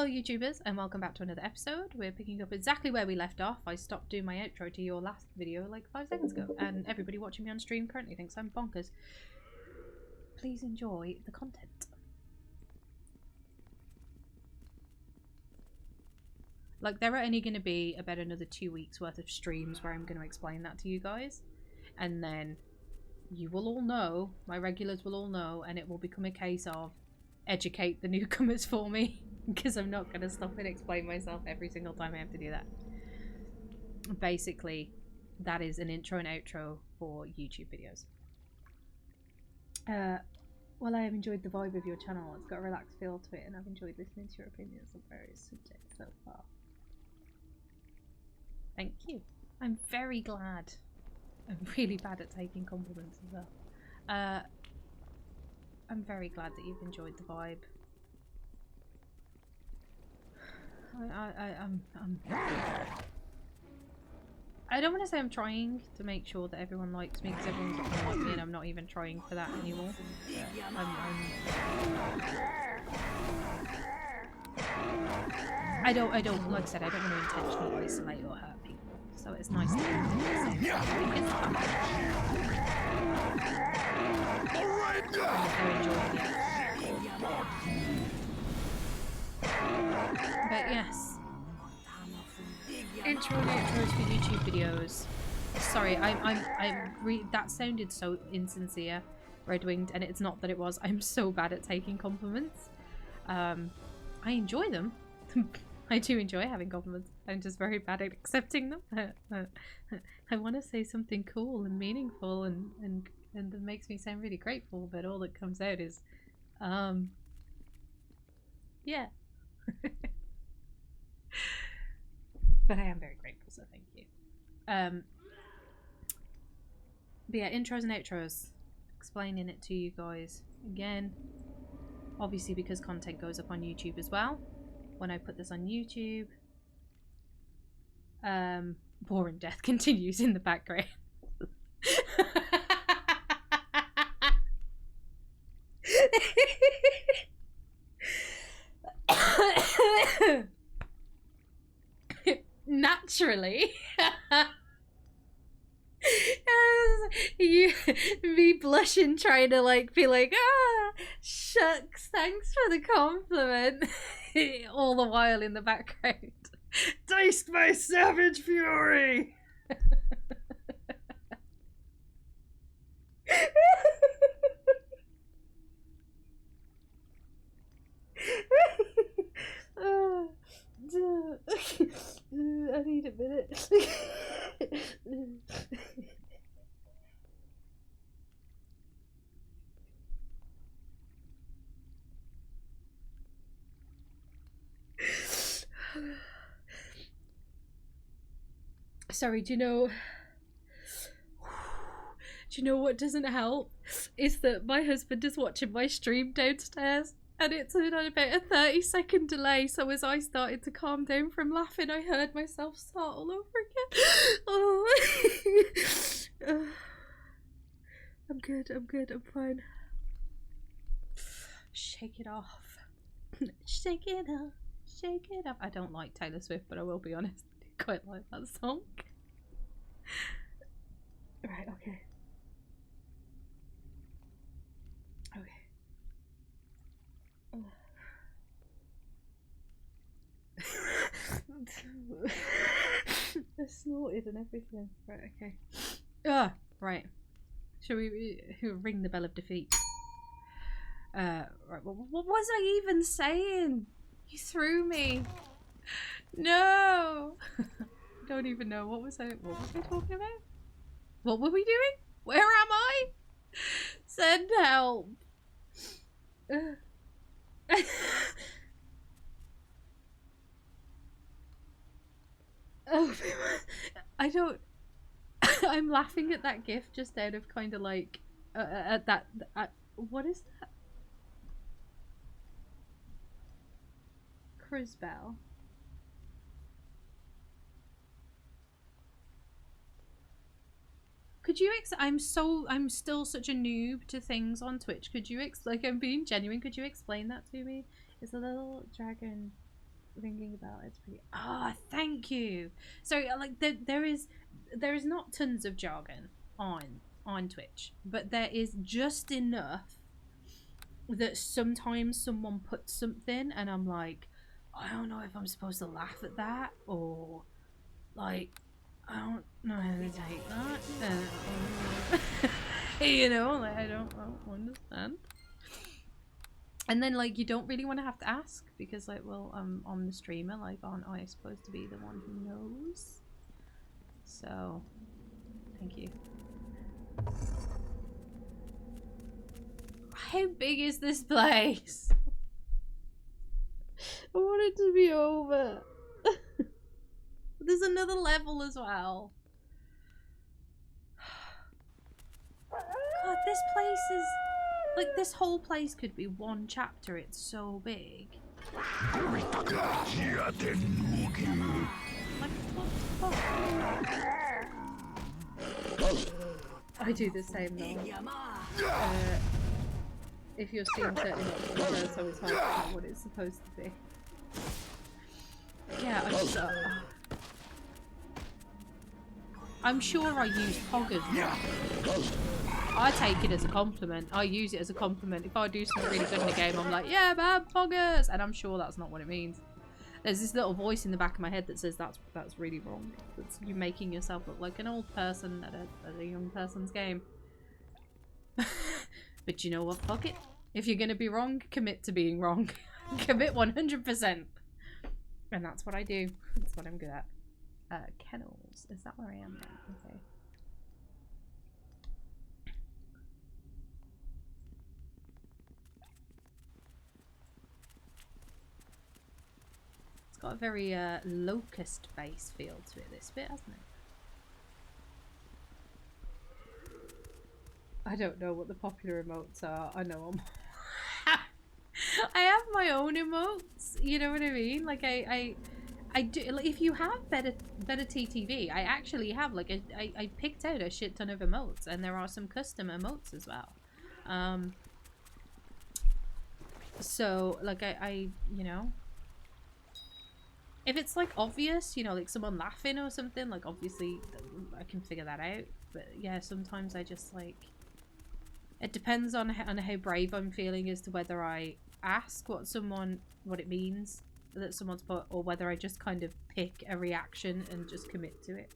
Hello YouTubers and welcome back to another episode. We're picking up exactly where we left off. I stopped doing my outro to your last video like 5 seconds ago and everybody watching me on stream currently thinks I'm bonkers. Please enjoy the content. Like, there are only going to be about another 2 weeks worth of streams where I'm going to explain that to you guys, and then you will all know, my regulars will all know, and it will become a case of educate the newcomers for me, because I'm not going to stop and explain myself every single time I have to do that. Basically, that is an intro and outro for YouTube videos. Well, I have enjoyed the vibe of your channel. It's got a relaxed feel to it, and I've enjoyed listening to your opinions on various subjects so far. Thank you. I'm very glad. I'm really bad at taking compliments as well. I'm very glad that you've enjoyed the vibe. I don't want to say I'm trying to make sure that everyone likes me, because everyone's not going to like me, and I'm not even trying for that anymore. I don't, like I said, I don't want to intentionally isolate or hurt people. So it's nice to they're enjoying it. But yes, intro and outros for YouTube videos. Sorry, that sounded so insincere, Red Winged, and it's not that it was. I'm so bad at taking compliments. I enjoy them. I do enjoy having compliments. I'm just very bad at accepting them. I want to say something cool and meaningful and that makes me sound really grateful, but all that comes out is, yeah. But I am very grateful, so thank you. But yeah, intros and outros. Explaining it to you guys again. Obviously, because content goes up on YouTube as well. When I put this on YouTube, boring death continues in the background. Naturally. Me blushing, trying to like be like, ah, shucks, thanks for the compliment. All the while in the background, taste my savage fury. I need a minute. Sorry, do you know what doesn't help? Is that my husband is watching my stream downstairs, and it's on about a 30-second delay, so as I started to calm down from laughing, I heard myself start all over again. Oh. I'm good, I'm fine. Shake it off. Shake it off. Shake it up. I don't like Taylor Swift, but I will be honest, I quite like that song. Right, okay. I snorted and everything. Right, okay. Right. Shall we ring the bell of defeat? Right, what was I even saying? You threw me. No. I don't even know. What was I talking about? What were we doing? Where am I? Send help. Oh, I don't. I'm laughing at that gif just out of kind of like at that. What is that? Crisbell. Could you I'm still such a noob to things on Twitch. Could you like, I'm being genuine. Could you explain that to me? It's a little dragon thinking about it, it's pretty. Ah, thank you. So like there is not tons of jargon on Twitch, but there is just enough that sometimes someone puts something and I'm like, I don't know if I'm supposed to laugh at that or like I don't know how to take that. You know, like I don't understand. And then like you don't really want to have to ask because like, well, I'm the streamer, like aren't I supposed to be the one who knows? So thank you. How big is this place? I want it to be over. There's another level as well. God, this place is... like, this whole place could be one chapter. It's so big. Like, what the fuck? I do the same though. If you're seeing certain options, so it's hard to know what it's supposed to be. Yeah, I'm sure I use poggers wrong. I take it as a compliment. I use it as a compliment. If I do something really good in the game, I'm like, yeah, man, poggers! And I'm sure that's not what it means. There's this little voice in the back of my head that says that's really wrong. That's you making yourself look like an old person at a young person's game. But you know what? Fuck it. If you're gonna be wrong, commit to being wrong. Commit 100%. And that's what I do. That's what I'm good at. Kennels. Is that where I am now? Okay. It's got a very locust-based feel to it, this bit, hasn't it? I don't know what the popular emotes are. I know them. I have my own emotes. You know what I mean? Like I do. Like, if you have better TTV, I actually have like I picked out a shit ton of emotes, and there are some custom emotes as well. So like I you know, if it's like obvious, you know, like someone laughing or something, like obviously I can figure that out. But yeah, sometimes I just like. It depends on how brave I'm feeling as to whether I ask what it means that someone's put, or whether I just kind of pick a reaction and just commit to it.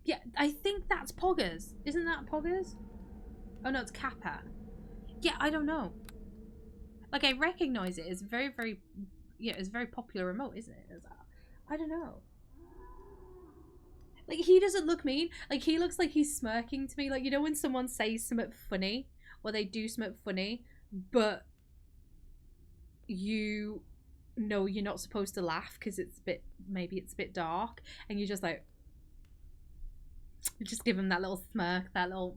Yeah, I think that's Poggers. Isn't that Poggers? Oh no, it's Kappa. Yeah, I don't know. Like, I recognise it. It's very, very... yeah, it's a very popular remote, isn't it? I don't know. Like, he doesn't look mean. Like, he looks like he's smirking to me. Like, you know when someone says something funny? Or they do something funny, but you know you're not supposed to laugh because it's a bit... maybe it's a bit dark. And you're just like... you just give him that little smirk, that little...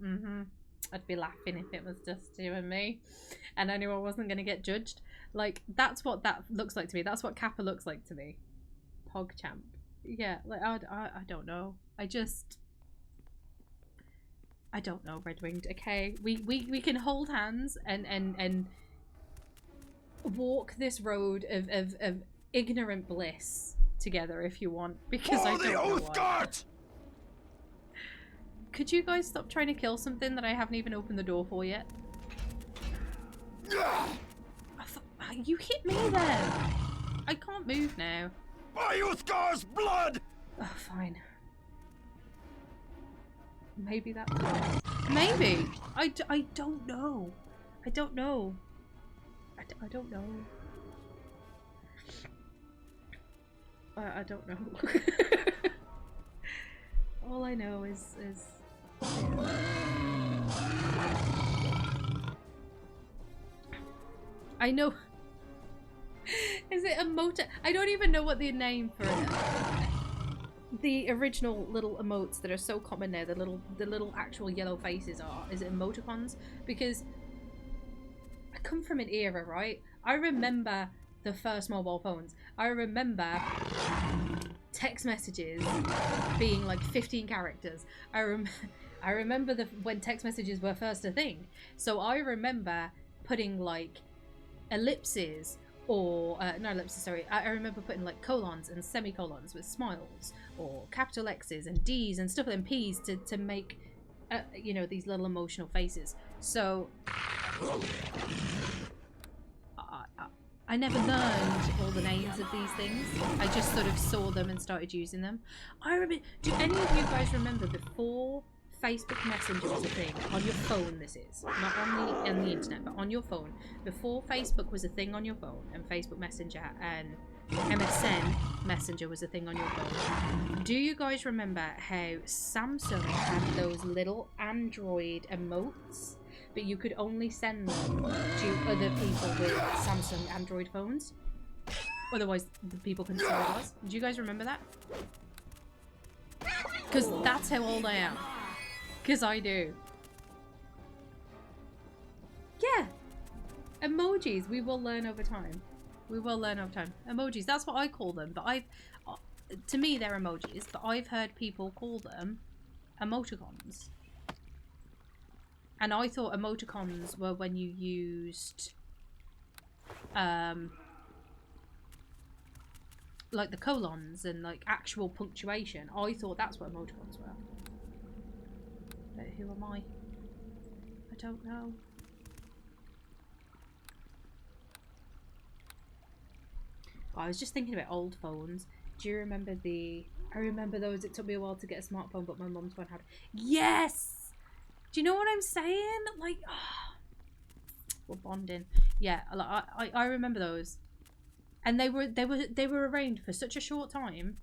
I'd be laughing if it was just you and me. And I knew I wasn't going to get judged. Like, that's what that looks like to me. That's what Kappa looks like to me. PogChamp. Yeah, like I don't know. I don't know, Red Winged. Okay, we can hold hands and walk this road of ignorant bliss together if you want, because I don't know why. Could you guys stop trying to kill something that I haven't even opened the door for yet? You hit me then. I can't move now. Bayuthgar's blood! Oh, fine. Maybe that's it. Maybe! I don't know. I don't know. I don't know. I don't know. All I know is... I know... Is it a motor? I don't even know what the name for it. The original little emotes that are so common now, the little actual yellow faces are. Is it emoticons? Because I come from an era, right? I remember the first mobile phones. I remember text messages being like 15 characters. I I remember when text messages were first a thing. So I remember putting like ellipses or not ellipses, sorry. I remember putting like colons and semicolons with smiles or capital X's and D's and stuff and P's to make you know, these little emotional faces. So I never learned all the names of these things. I just sort of saw them and started using them. I remember. Do any of you guys remember before Facebook Messenger was a thing on your phone? This is not on the internet, but on your phone. Before Facebook was a thing on your phone, and Facebook Messenger and MSN Messenger was a thing on your phone. Do you guys remember how Samsung had those little Android emotes? But you could only send them to other people with Samsung Android phones. Otherwise, the people couldn't see what it was. Do you guys remember that? Because that's how old I am. Because I do. Yeah. Emojis. We will learn over time. We will learn over time. Emojis. That's what I call them. But to me, they're emojis. But I've heard people call them emoticons. And I thought emoticons were when you used, like the colons and like actual punctuation. I thought that's what emoticons were. But who am I? I don't know. I was just thinking about old phones. Do you remember I remember those. It took me a while to get a smartphone, but my mum's phone had. Yes! Do you know what I'm saying? Like, oh, we're bonding. Yeah, like, I remember those, and they were arranged for such a short time,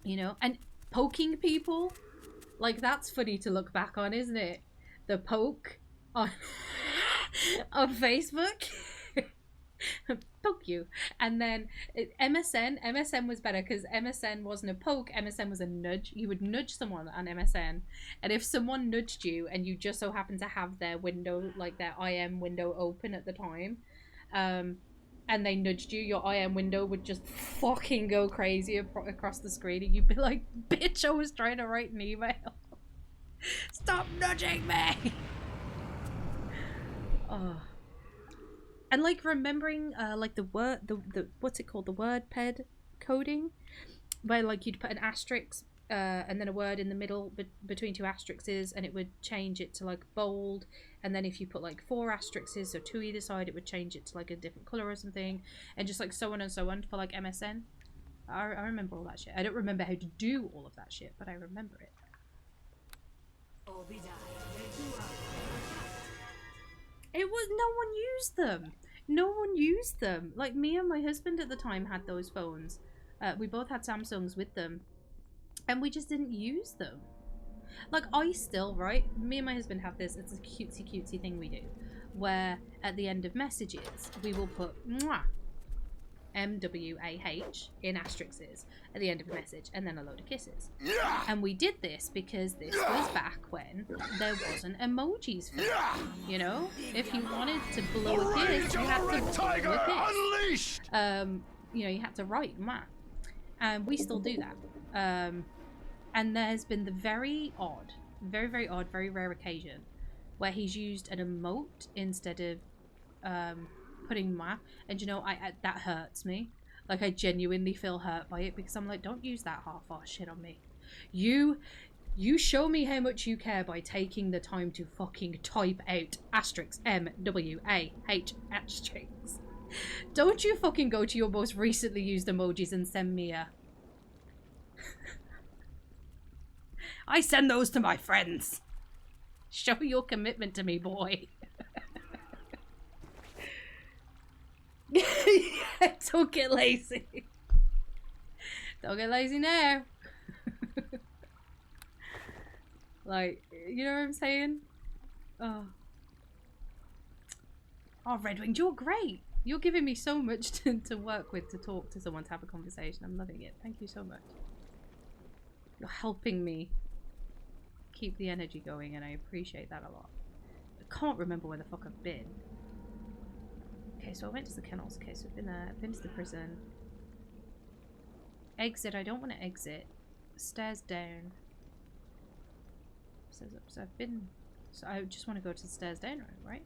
you know. And poking people, like that's funny to look back on, isn't it? The poke on on Facebook. Poke you. And then MSN was better because MSN wasn't a poke, MSN was a nudge. You would nudge someone on MSN, and if someone nudged you and you just so happened to have their window, like their IM window open at the time, and they nudged you, your IM window would just fucking go crazy across the screen, and you'd be like, bitch, I was trying to write an email. Stop nudging me. Oh. And like remembering like the word, the what's it called, the WordPed coding, where like you'd put an asterisk and then a word in the middle between two asterisks, and it would change it to like bold, and then if you put like 4 asterisks, so 2 either side, it would change it to like a different color or something, and just like so on and so on for like MSN. I remember all that shit. I don't remember how to do all of that shit, but I remember it. It was, no one used them. No one used them. Like me and my husband at the time had those phones. We both had Samsungs with them, and we just didn't use them. Like I still, right? Me and my husband have this. It's a cutesy thing we do, where at the end of messages we will put mwah, MWAH in asterisks at the end of a message, and then a load of kisses. Yeah. And we did this because this was back when there wasn't emojis for it. You know, if you wanted to blow a kiss, you had to blow a kiss. You know, you had to write mwah, and we still do that. And there's been the very odd, very odd, very rare occasion where he's used an emote instead of putting mwah, and you know, that hurts me. Like I genuinely feel hurt by it, because I'm like, don't use that half-ass shit on me. You show me how much you care by taking the time to fucking type out asterisk MWAH asterisks. Don't you fucking go to your most recently used emojis and send me a I send those to my friends. Show your commitment to me, boy. Don't get lazy. Don't get lazy now. Like, you know what I'm saying? Oh, Redwing, you're great. You're giving me so much to work with, to talk to someone, to have a conversation. I'm loving it. Thank you so much. You're helping me keep the energy going, and I appreciate that a lot. I can't remember where the fuck I've been. Okay, so I went to the kennels. Okay, so I've been there. I've been to the prison. Exit. I don't want to exit. Stairs down. Stairs up. So I've been... So I just want to go to the stairs down, right?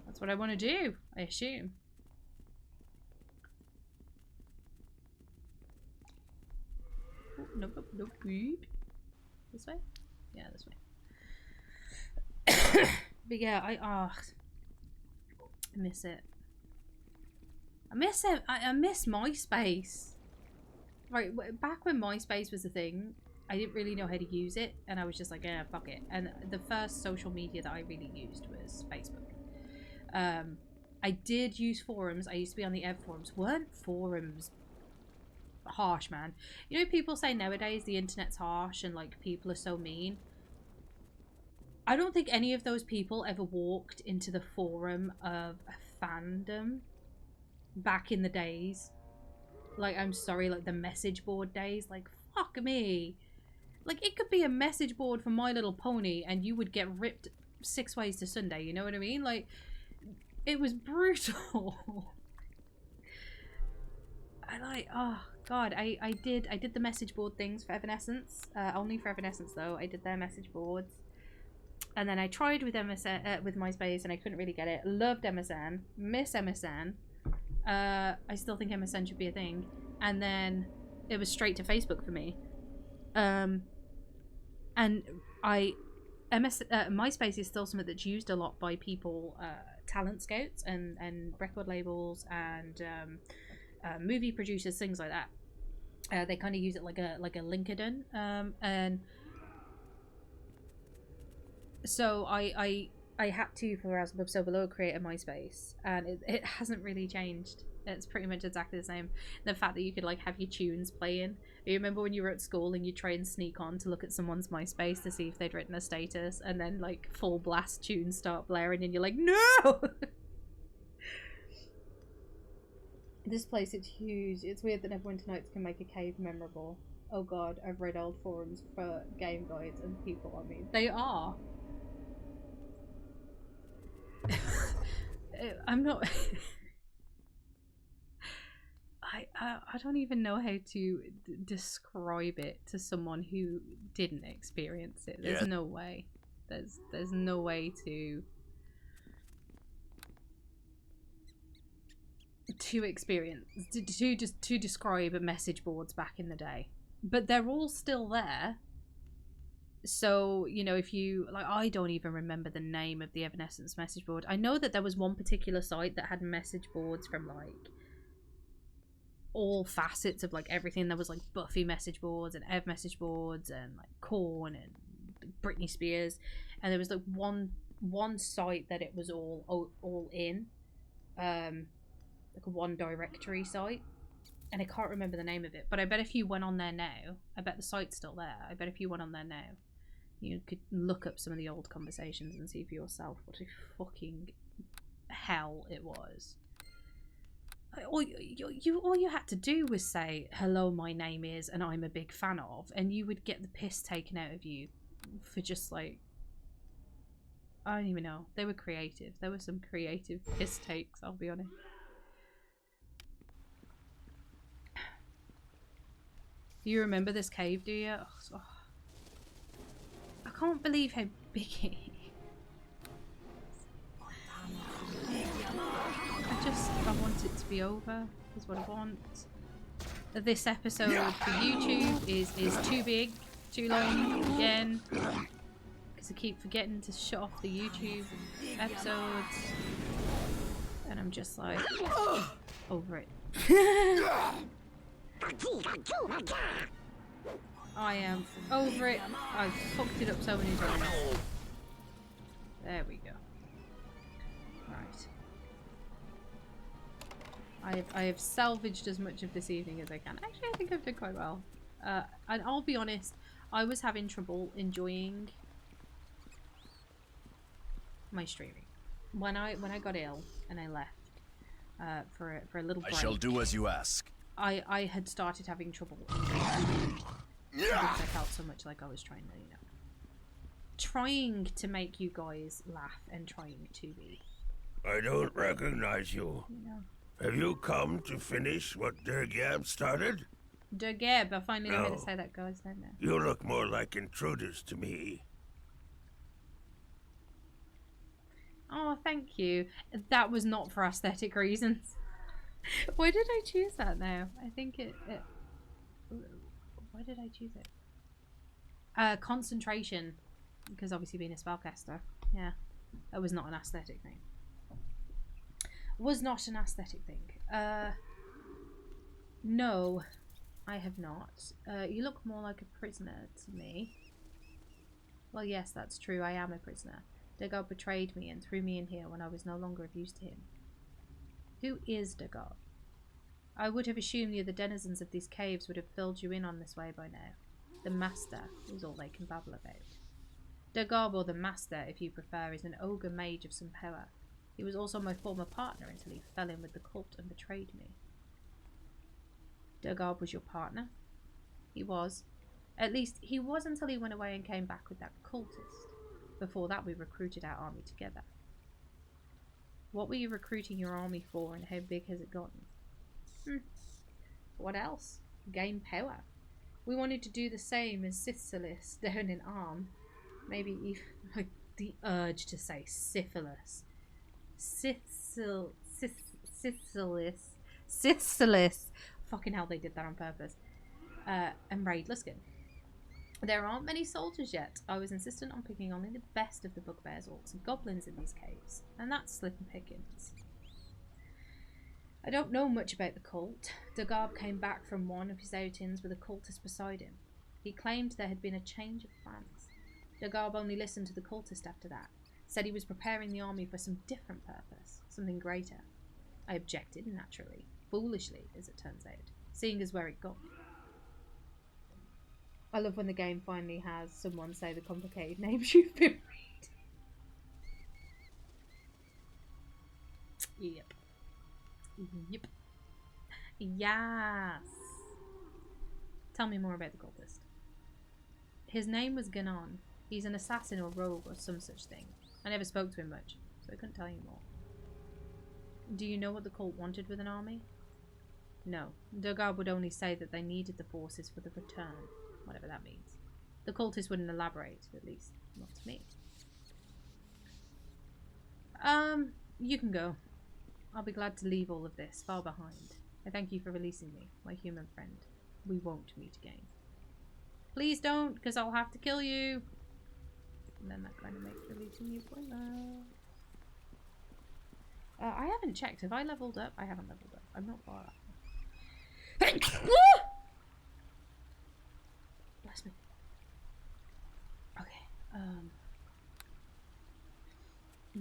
That's what I want to do, I assume. Oh, nope, nope, nope. This way? Yeah, this way. But yeah, I miss it. I miss it. I miss MySpace. Right, back when MySpace was a thing, I didn't really know how to use it, and I was just like, yeah, fuck it. And the first social media that I really used was Facebook. I did use forums. I used to be on the Ev forums. Weren't forums harsh, man? You know, people say nowadays the internet's harsh and like people are so mean. I don't think any of those people ever walked into the forum of a fandom back in the days. Like, I'm sorry, like the message board days. Like, fuck me. Like, it could be a message board for My Little Pony and you would get ripped 6 ways to Sunday, you know what I mean? Like, it was brutal. Oh god, I did the message board things for Evanescence. Only for Evanescence though. I did their message boards. And then I tried with MSN, with MySpace, and I couldn't really get it. Loved MSN. Miss MSN. I still think MSN should be a thing. And then it was straight to Facebook for me. And MySpace is still something that's used a lot by people, talent scouts and record labels and movie producers, things like that. They kind of use it like a LinkedIn, and so I had to, for As Above So Below, create a MySpace, and it hasn't really changed. It's pretty much exactly the same. The fact that you could like have your tunes playing. You remember when you were at school and you try and sneak on to look at someone's MySpace to see if they'd written a status, and then like full blast tunes start blaring and you're like, no! This place, it's huge. It's weird that Neverwinter Nights can make a cave memorable. Oh god, I've read old forums for game guides and people, I mean, they are. I'm not... I don't even know how to describe it to someone who didn't experience it. There's no way. There's no way to experience, to describe a message boards back in the day. But they're all still there. So, you know, if you like, I don't even remember the name of the Evanescence message board. I know that there was one particular site that had message boards from like all facets of like everything. There was like Buffy message boards and Ev message boards and like Korn and Britney Spears, and there was like one site that it was all in, like a one directory site, and I can't remember the name of it, but I bet if you went on there now, I bet the site's still there. I bet if you went on there now, you could look up some of the old conversations and see for yourself what a fucking hell it was. All you had to do was say, hello, my name is, and I'm a big fan of, and you would get the piss taken out of you for just like, I don't even know. They were creative. There were some creative piss takes, I'll be honest. Do you remember this cave, do you? Oh, I can't believe how big it is. I want it to be over, is what I want. This episode for YouTube is too big, too long again, because I keep forgetting to shut off the YouTube episodes, and I'm just like, over it. I am over it. I've fucked it up so many times. There we go. Right. I have salvaged as much of this evening as I can. Actually, I think I've done quite well. And I'll be honest, I was having trouble enjoying my streaming. When I got ill and I left for a little break. I shall do as you ask. I had started having trouble enjoying because I felt so much like I was trying to make you guys laugh and trying to be. I don't recognize you. No. Have you come to finish what Dergam started? De Geb, I finally know how to No. say that guy's name now. You look more like intruders to me. Oh, thank you. That was not for aesthetic reasons. Why did I choose that now? I think it why did I choose it? Concentration. Because obviously being a spellcaster. Yeah. That was not an aesthetic thing. Was not an aesthetic thing. No, I have not. You look more like a prisoner to me. Well, yes, that's true. I am a prisoner. Dagod betrayed me and threw me in here when I was no longer of use to him. Who is Dagod? I would have assumed the other denizens of these caves would have filled you in on this way by now. The Master is all they can babble about. Dagod, or the Master, if you prefer, is an ogre mage of some power. He was also my former partner until he fell in with the cult and betrayed me. Dagod was your partner? He was. At least, he was until he went away and came back with that cultist. Before that, we recruited our army together. What were you recruiting your army for, and how big has it gotten? What else? Gain power. We wanted to do the same as Syphilis down in Arm. Maybe even like the urge to say syphilis. Syphilis. Fucking hell, they did that on purpose. And raid Luskin. There aren't many soldiers yet. I was insistent on picking only the best of the bugbears, orcs, and goblins in these caves, and that's slim pickings. I don't know much about the cult. Dagab came back from one of his outings with a cultist beside him. He claimed there had been a change of plans. Dagab only listened to the cultist after that, said he was preparing the army for some different purpose, something greater. I objected, naturally, foolishly, as it turns out, seeing as where it got me. I love when the game finally has someone say the complicated names you've been reading. Yep. Yep. Yes. Tell me more about the cultist. His name was Ganon. He's an assassin or rogue or some such thing. I never spoke to him much, so I couldn't tell you more. Do you know what the cult wanted with an army? No. Dagab would only say that they needed the forces for the return, whatever that means. The cultists wouldn't elaborate, at least not to me. You can go. I'll be glad to leave all of this far behind. I thank you for releasing me, my human friend. We won't meet again. Please don't, because I'll have to kill you. And then that kind of makes releasing you pointless. I haven't checked. Have I leveled up? I haven't leveled up. I'm not far up. Bless me. Okay.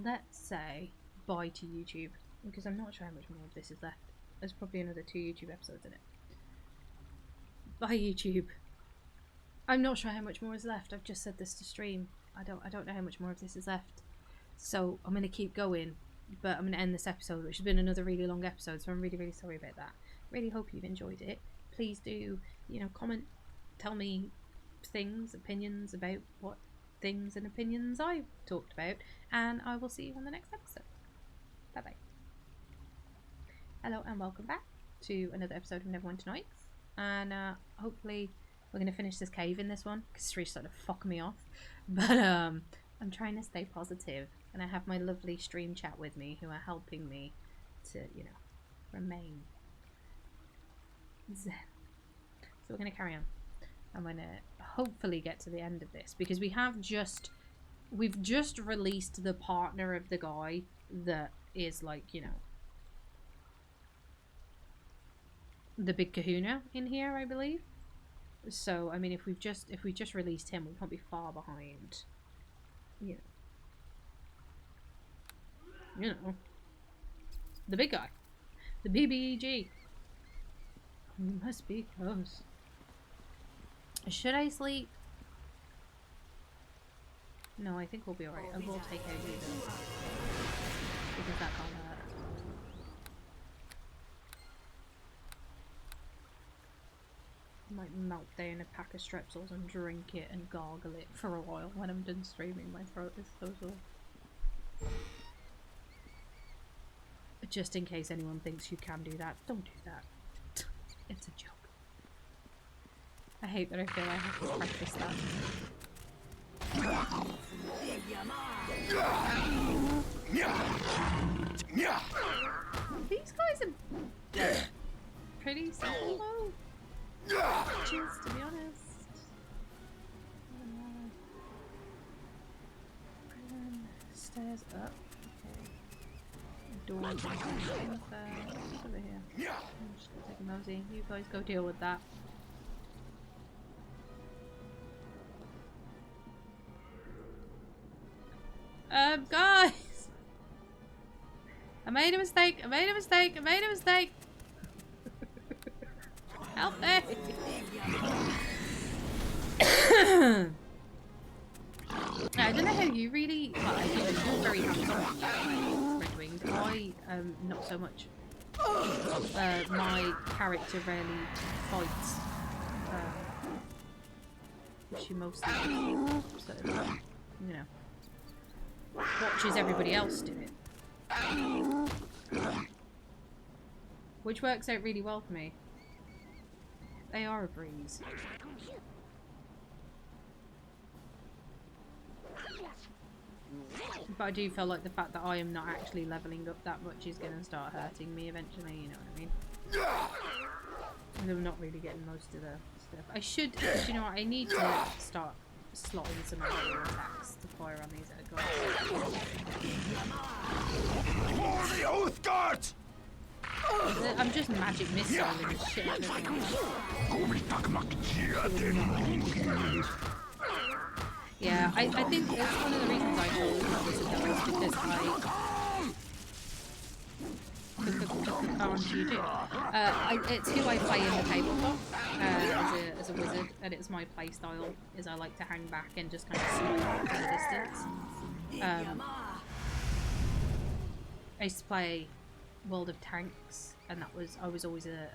Let's say bye to YouTube, because I'm not sure how much more of this is left. There's probably another 2 YouTube episodes in it. Bye YouTube. I'm not sure how much more is left. I've just said this to stream. I don't know how much more of this is left. So I'm gonna keep going, but I'm gonna end this episode, which has been another really long episode, so I'm really, really sorry about that. Really hope you've enjoyed it. Please do, comment, tell me things, opinions about what things and opinions I've talked about, and I will see you on the next episode. Bye bye. Hello and welcome back to another episode of Neverwinter Nights, and hopefully we're going to finish this cave in this one, because it's really starting to fuck me off, but I'm trying to stay positive, and I have my lovely stream chat with me who are helping me to, remain zen. So we're going to carry on. I'm going to hopefully get to the end of this, because we've just released the partner of the guy that is like, the big kahuna in here, I believe. So, I mean, if we just released him, we can't be far behind. The big guy. The BBEG. We must be close. Should I sleep? No, I think we'll be alright. I will take out you though, because that can't hurt. I might melt down a pack of strepsils and drink it and gargle it for a while when I'm done streaming. My throat is so sore. Just in case anyone thinks you can do that, don't do that. It's a joke. I hate that I feel I have to practice that. These guys are pretty simple though. Bitches, to be honest. Stairs up. Okay. Doors and things there. What's over here? I'm just gonna take a nosy. You guys go deal with that. Guys! I made a mistake! I made a mistake! I made a mistake! Help me! I don't know how you really... Well, I think you're very hands-on, Red Wing. I, not so much. My character rarely fights. She mostly, sort of, you know, watches everybody else do it. Which works out really well for me. They are a breeze. But I do feel like the fact that I am not actually leveling up that much is going to start hurting me eventually, you know what I mean? And I'm not really getting most of the stuff. I should, you know what, I need to start slotting some of the attacks to fire on these guys. For the Oath Guard! I'm just magic missiling and shit at everything. Yeah, I think it's one of the reasons I chose Wizard though is because it's who I play in the tabletop as a wizard, and it's my play style. Is I like to hang back and just kind of snipe from a distance. I used to play World of Tanks, and I was always a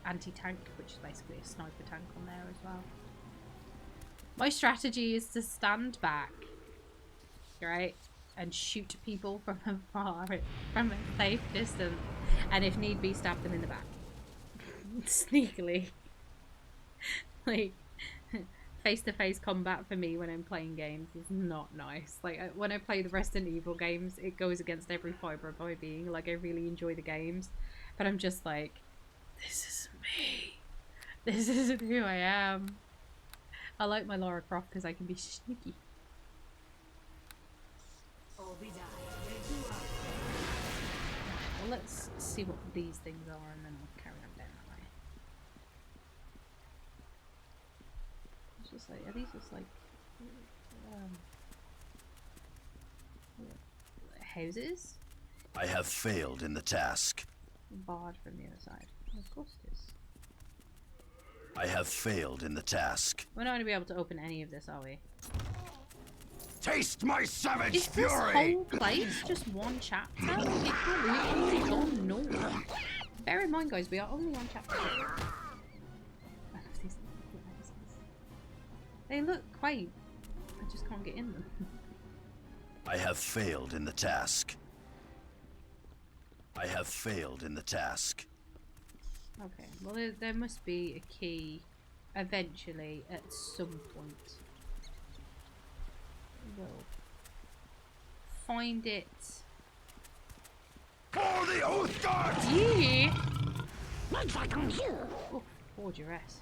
anti-tank, which is basically a sniper tank on there as well. My strategy is to stand back, right, and shoot people from afar, from a safe distance, and if need be, stab them in the back. Sneakily. Like, face-to-face combat for me when I'm playing games is not nice. Like, when I play the Resident Evil games, it goes against every fibre of my being. Like, I really enjoy the games, but I'm just like, this isn't me. This isn't who I am. I like my Lara Croft because I can be sneaky. Well, let's see what these things are and then we'll carry on down that way. It's just like, are these just like houses? I have failed in the task. Barred from the other side. Of course it is. I have failed in the task. We're not going to be able to open any of this, are we? Taste my savage Is this fury! whole place just one chapter? It could literally gone north. Bear in mind, guys, we are only on chapter 2. I love these little houses. They look quaint. I just can't get in them. I have failed in the task. I have failed in the task. Okay, well there must be a key eventually at some point. We'll find it. For the Oath Guard! Yeah! Oh, poor duress.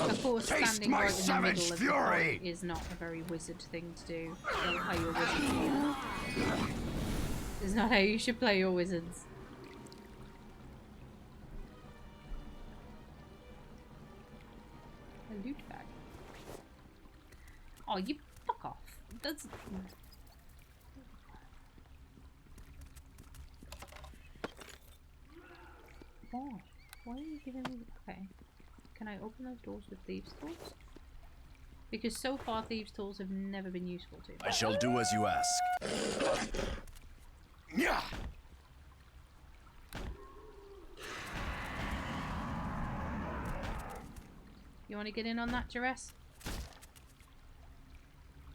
Of course, standing right in the middle of the fight is not a very wizard thing to do. Don't play your wizards here. It's not how you should play your wizards. A loot bag. Oh, you fuck off. That's... Why? Why are you giving me... Okay. Can I open those doors with thieves' tools? Because so far thieves' tools have never been useful to me. I shall do as you ask. Yeah. You want to get in on that, Jerez?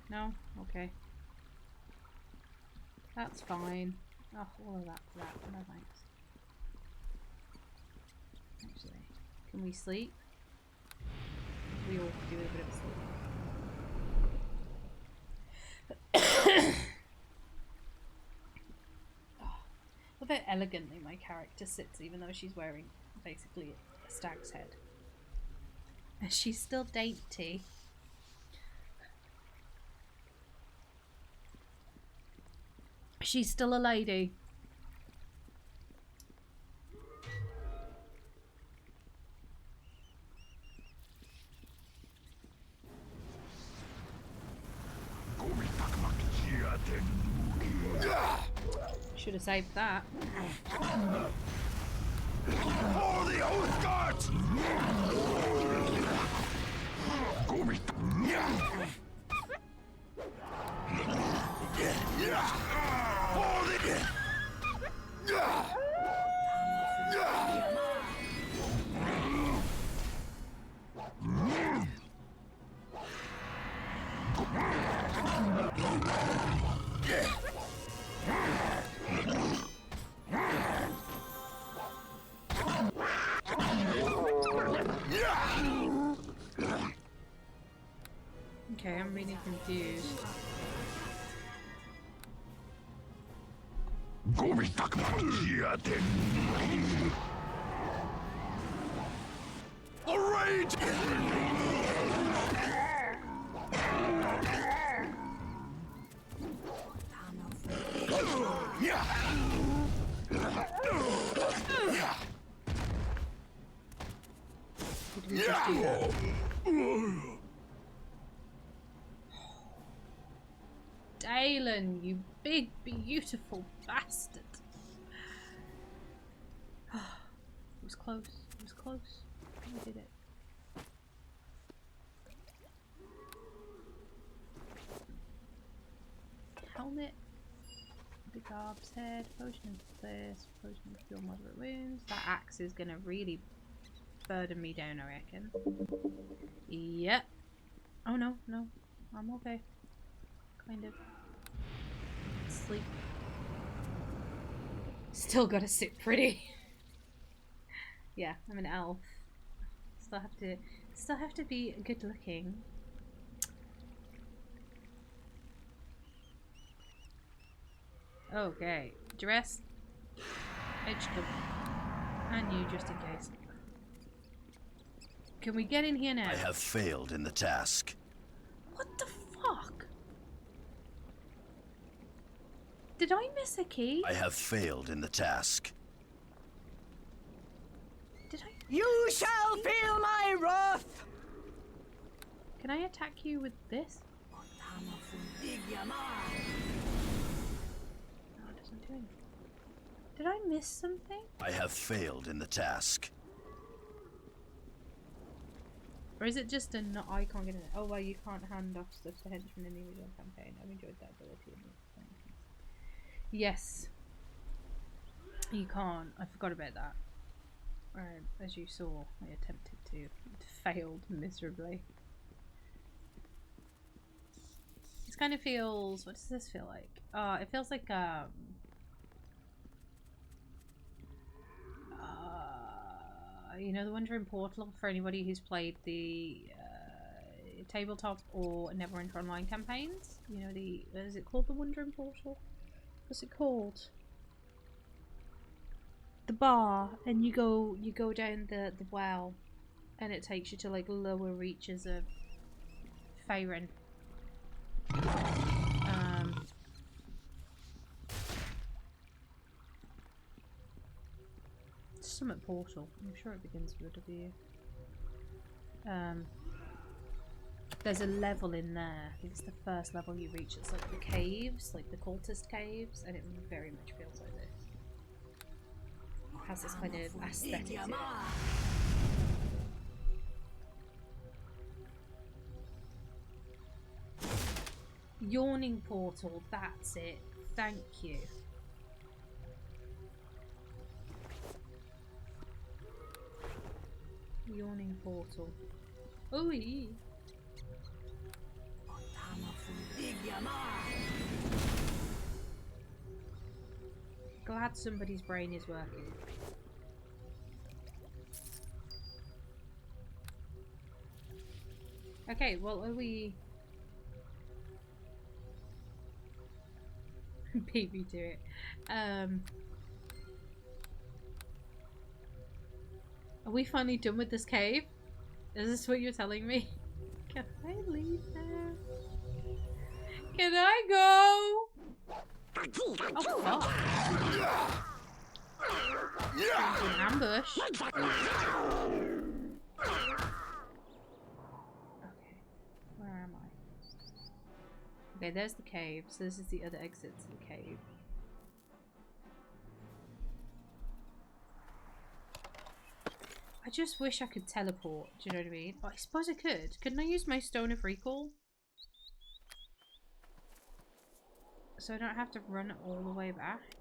No? Okay. That's fine. Oh, all of that for that. No thanks. Actually, can we sleep? We all could do with a bit of sleep. Oh, look how elegantly my character sits, even though she's wearing basically a stag's head. And she's still dainty. She's still a lady. Should have saved that. For the Oath Guards! Okay, I'm really confused. The rage! Did we just do that? Dalen, you big, beautiful bastard. It was close. It was close. We did it. Helmet. The garb's head. Potion of this. Potion of cure moderate wounds. That axe is gonna really burden me down, I reckon. Yep. Oh no, no. I'm okay. Kind of. Sleep. Still gotta sit pretty. Yeah, I'm an elf. Still have to be good looking. Okay. Dress. Edge them. And you just in case. Can we get in here now? I have failed in the task. What the fuck? Did I miss a key? I have failed in the task. Did I? You shall feel my wrath! Can I attack you with this? No, it doesn't do anything. Did I miss something? I have failed in the task. Or is it just a no, I can't get in it? Oh, well, you can't hand off stuff to henchmen in the original campaign. I've enjoyed that ability. Yes. You can't. I forgot about that. As you saw, I attempted to. It failed miserably. This kind of feels... What does this feel like? It feels like, you know, the Wandering Portal, for anybody who's played the tabletop or Neverwinter Online campaigns. You know, the... Is it called the Wandering Portal? What's it called? The bar, and you go down the well, and it takes you to like lower reaches of Faerun. Summit Portal. I'm sure it begins with a W. There's a level in there. I think it's the first level you reach. It's like the caves, like the cultist caves, and it very much feels like this. It has this kind of aesthetic to it. Yawning Portal, that's it. Thank you. Yawning Portal. Ooh. Glad somebody's brain is working. Okay, well, are we... Beat me to it. Are we finally done with this cave? Is this what you're telling me? Can I leave now? Can I go? Oh, fuck. There's an ambush. Okay. Where am I? Okay, there's the cave. So this is the other exit to the cave. I just wish I could teleport, do you know what I mean? But I suppose I could. Couldn't I use my Stone of Recall? So I don't have to run all the way back?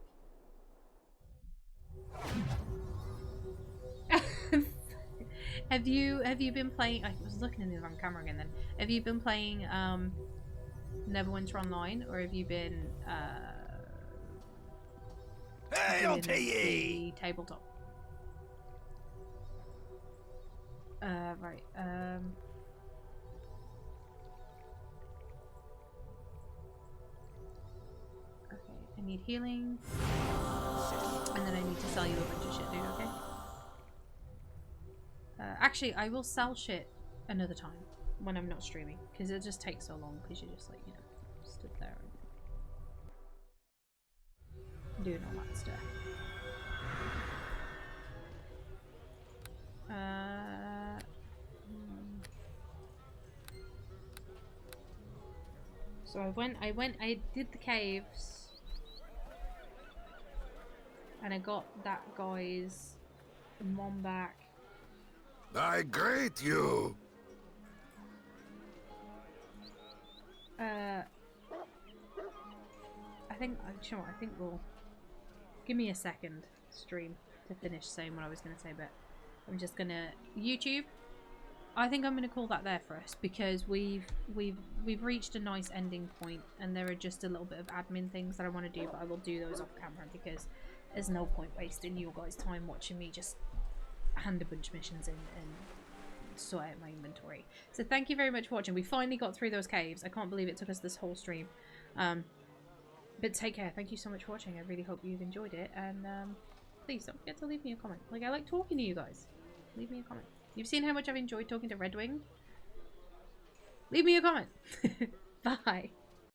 Have you been playing... I was looking in the wrong camera again then. Have you been playing Neverwinter Online? Or have you been Hail to doing ye! the tabletop? Right. Okay, I need healing. And then I need to sell you a bunch of shit, dude, okay? Actually, I will sell shit another time when I'm not streaming. Because it just takes so long because you're just like, you know, stood there and doing all that stuff. So I did the caves, and I got that guy's mom back. I greet you. I think, you know what, I think we'll give me a second stream to finish saying what I was going to say, but I'm just gonna YouTube. I think I'm gonna call that there for us because we've reached a nice ending point, and there are just a little bit of admin things that I want to do, but I will do those off camera because there's no point wasting your guys' time watching me just hand a bunch of missions in and sort out my inventory. So thank you very much for watching. We finally got through those caves. I can't believe it took us this whole stream. But take care. Thank you so much for watching. I really hope you've enjoyed it, and please don't forget to leave me a comment. Like, I like talking to you guys. Leave me a comment. You've seen how much I've enjoyed talking to Redwing. Leave me a comment. Bye.